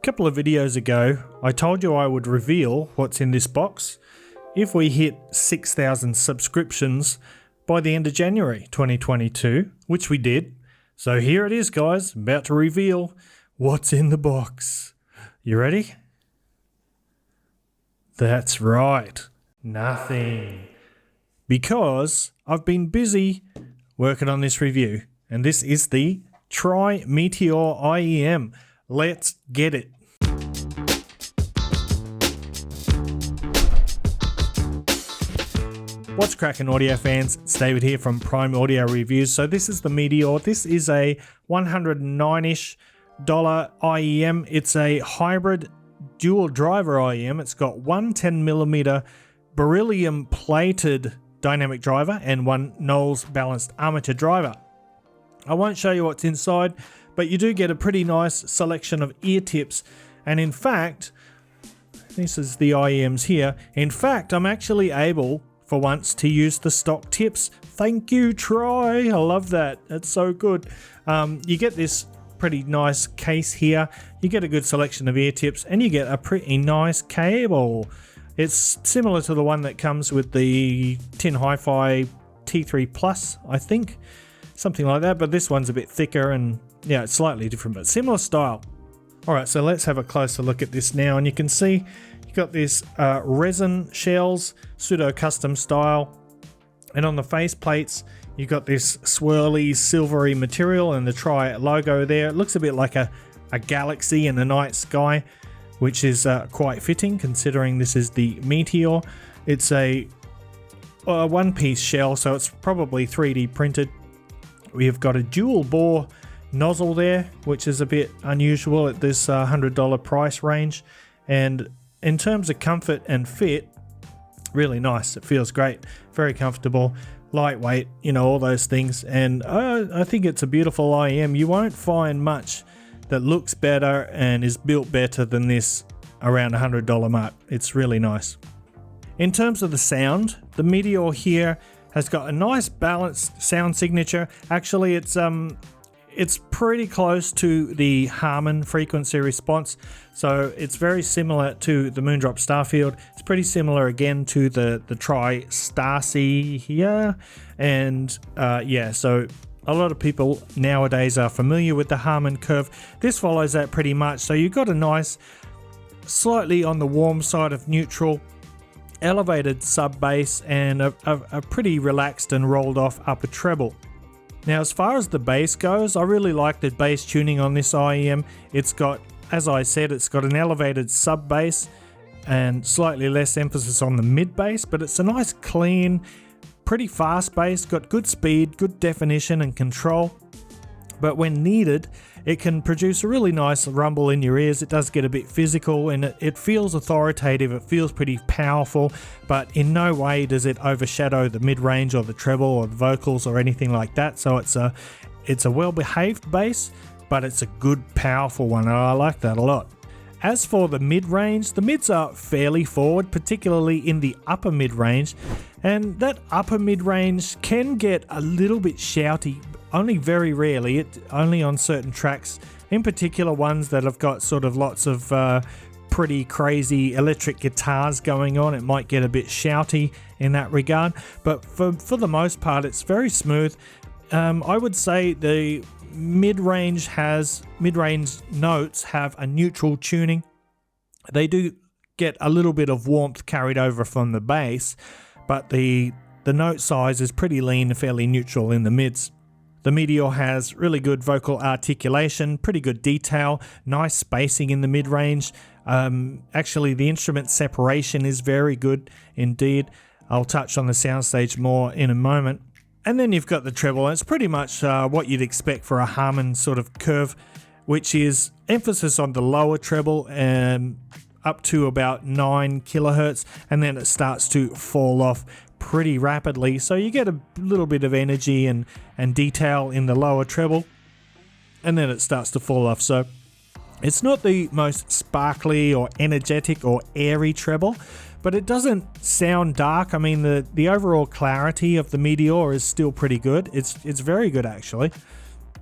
couple of videos ago, I told you I would reveal what's in this box if we hit 6,000 subscriptions by the end of January 2022, which we did. So here it is, guys. I'm about to reveal what's in the box. You ready? That's right. Nothing. Because I've been busy working on this review, and this is the Meteor IEM. Let's get it. What's cracking, audio fans? It's David here from Prime Audio Reviews. So this is the Meteor. This is a $109-ish IEM. It's a hybrid dual driver IEM. It's got one 10mm beryllium plated dynamic driver and one Knowles balanced armature driver. I won't show you what's inside, but you do get a pretty nice selection of ear tips. And in fact, this is the IEMs here. In fact, I'm actually able for once to use the stock tips. Thank you, Troy. I love that. That's so good. You get this pretty nice case here. You get a good selection of ear tips and you get a pretty nice cable. It's similar to the one that comes with the Tin Hi-Fi T3 Plus, I think. Something like that, but this one's a bit thicker and yeah, it's slightly different, but similar style. All right, so let's have a closer look at this now, and you can see you got this resin shells, pseudo custom style, and on the face plates you got this swirly silvery material and the Tri logo there. It looks a bit like a galaxy in the night sky, which is quite fitting considering this is the Meteor. It's a one-piece shell, so it's probably 3D printed. We've got a dual bore nozzle there, which is a bit unusual at this $100 price range. And in terms of comfort and fit, really nice. It feels great, very comfortable, lightweight, you know, all those things. And I think it's a beautiful IEM. You won't find much that looks better and is built better than this around $100 mark. It's really nice. In terms of the sound, the Meteor here has got a nice balanced sound signature. Actually, it's pretty close to the Harman frequency response. So it's very similar to the Moondrop Starfield. It's pretty similar again to the Tri Starsea here. And yeah, so a lot of people nowadays are familiar with the Harman curve. This follows that pretty much. So you've got a nice, slightly on the warm side of neutral, elevated sub bass and a pretty relaxed and rolled off upper treble. Now, as far as the bass goes, I really like the bass tuning on this IEM. It's got, as I said, it's got an elevated sub bass and slightly less emphasis on the mid bass, but it's a nice clean, pretty fast bass, got good speed, good definition and control. But when needed, it can produce a really nice rumble in your ears. It does get a bit physical and it feels authoritative. It feels pretty powerful, but in no way does it overshadow the mid-range or the treble or the vocals or anything like that. So it's a well-behaved bass, but it's a good, powerful one, and I like that a lot. As for the mid-range, the mids are fairly forward, particularly in the upper mid-range, and that upper mid-range can get a little bit shouty, only very rarely, only on certain tracks, in particular ones that have got sort of lots of pretty crazy electric guitars going on. It might get a bit shouty in that regard, but for the most part it's very smooth. I would say the mid-range notes have a neutral tuning. They do get a little bit of warmth carried over from the bass, but the note size is pretty lean and fairly neutral in the mids. The Meteor has really good vocal articulation, pretty good detail, nice spacing in the mid-range. Actually, the instrument separation is very good indeed. I'll touch on the soundstage more in a moment. And then you've got the treble. It's pretty much what you'd expect for a Harman sort of curve, which is emphasis on the lower treble and up to about 9 kilohertz, and then it starts to fall off pretty rapidly. So you get a little bit of energy and detail in the lower treble, and then it starts to fall off. So it's not the most sparkly or energetic or airy treble, but it doesn't sound dark. I mean, the overall clarity of the Meteor is still pretty good. It's very good actually.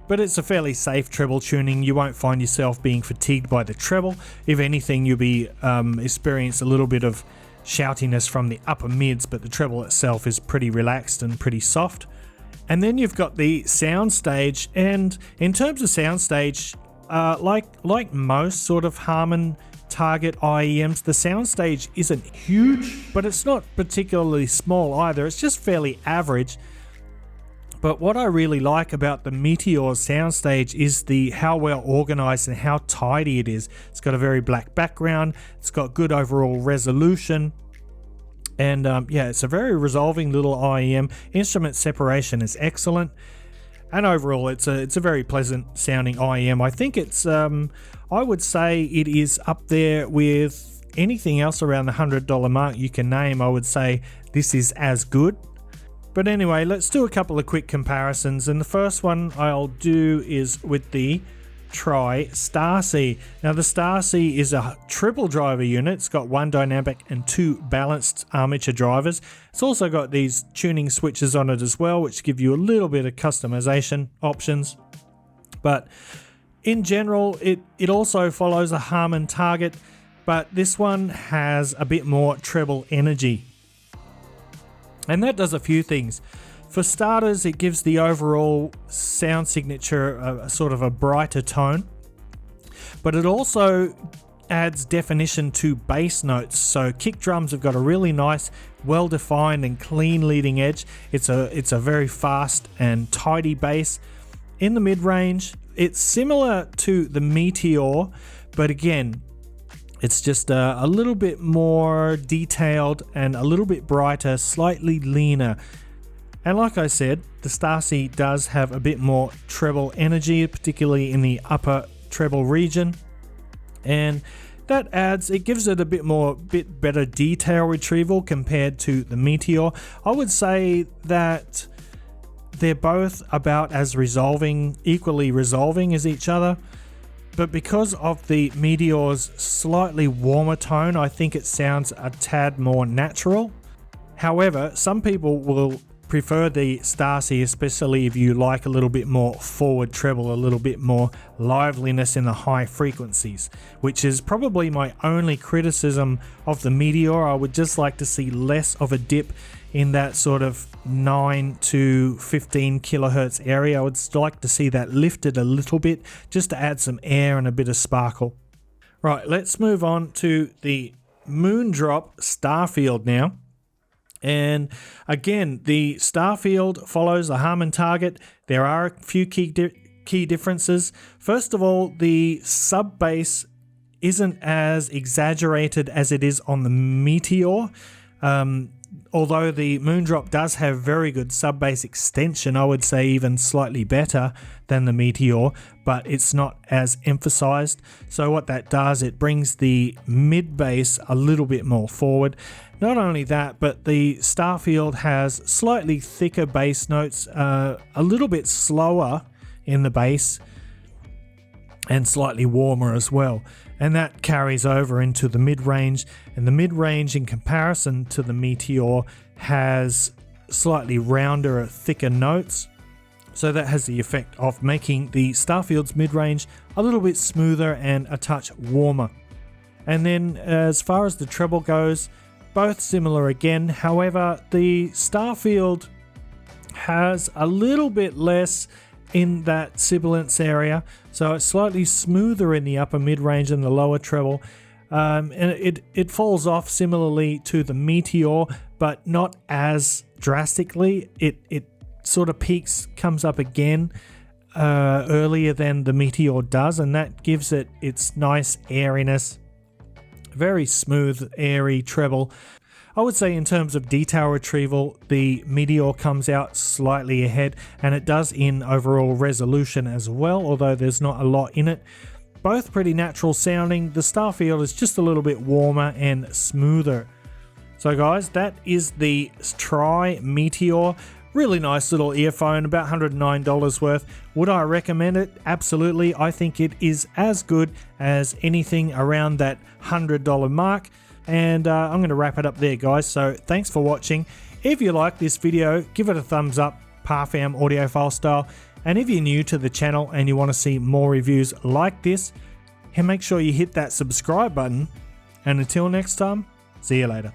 but it's a fairly safe treble tuning. You won't find yourself being fatigued by the treble. If anything, you'll be experience a little bit of shoutiness from the upper mids, but the treble itself is pretty relaxed and pretty soft. And then you've got the soundstage, and in terms of soundstage, like most sort of Harman Target IEMs, the soundstage isn't huge, but it's not particularly small either. It's just fairly average. But what I really like about the Meteor soundstage is how well organized and how tidy it is. It's got a very black background. It's got good overall resolution. And yeah, it's a very resolving little IEM. Instrument separation is excellent. And overall, it's a very pleasant sounding IEM. I think it's, I would say it is up there with anything else around the $100 mark you can name. I would say this is as good. But anyway, let's do a couple of quick comparisons. And the first one I'll do is with the Tri-Star-C. Now the Star-C is a triple driver unit. It's got one dynamic and two balanced armature drivers. It's also got these tuning switches on it as well, which give you a little bit of customization options. But in general, it also follows a Harman Target, but this one has a bit more treble energy. And that does a few things. For starters, it gives the overall sound signature a sort of a brighter tone, but it also adds definition to bass notes. So kick drums have got a really nice, well-defined and clean leading edge. It's a very fast and tidy bass. In the mid-range, it's similar to the Meteor, but again, it's just a little bit more detailed and a little bit brighter, slightly leaner. And like I said, the Star-C does have a bit more treble energy, particularly in the upper treble region. And that it gives it a bit better detail retrieval compared to the Meteor. I would say that they're both about as equally resolving as each other. But because of the Meteor's slightly warmer tone, I think it sounds a tad more natural. However, some people will prefer the Star-C, especially if you like a little bit more forward treble, a little bit more liveliness in the high frequencies, which is probably my only criticism of the Meteor. I would just like to see less of a dip in that sort of 9 to 15 kilohertz area. I would like to see that lifted a little bit just to add some air and a bit of sparkle. Right, let's move on to the Moondrop Starfield now. And again, the Starfield follows the Harman Target. There are a few key differences. First of all, the sub bass isn't as exaggerated as it is on the Meteor. Although the Moondrop does have very good sub bass extension, I would say even slightly better than the Meteor, but it's not as emphasized. So what that does, it brings the mid bass a little bit more forward. Not only that, but the Starfield has slightly thicker bass notes, a little bit slower in the bass, and slightly warmer as well. And that carries over into the mid-range, and the mid-range in comparison to the Meteor has slightly rounder, thicker notes. So that has the effect of making the Starfield's mid-range a little bit smoother and a touch warmer. And then as far as the treble goes, both similar again. However, the Starfield has a little bit less in that sibilance area, so it's slightly smoother in the upper mid-range and the lower treble, and it falls off similarly to the Meteor, but not as drastically. It sort of comes up again earlier than the Meteor does, and that gives it its nice airiness. Very smooth, airy treble. I would say in terms of detail retrieval, the Meteor comes out slightly ahead, and it does in overall resolution as well, although there's not a lot in it. Both pretty natural sounding. The Starfield is just a little bit warmer and smoother. So guys, that is the Tri-Meteor. Really nice little earphone, about $109 worth. Would I recommend it? Absolutely. I think it is as good as anything around that $100 mark. And I'm going to wrap it up there, guys. So thanks for watching. If you like this video, give it a thumbs up, Parfam Audiophile style. And if you're new to the channel and you want to see more reviews like this, make sure you hit that subscribe button. And until next time, see you later.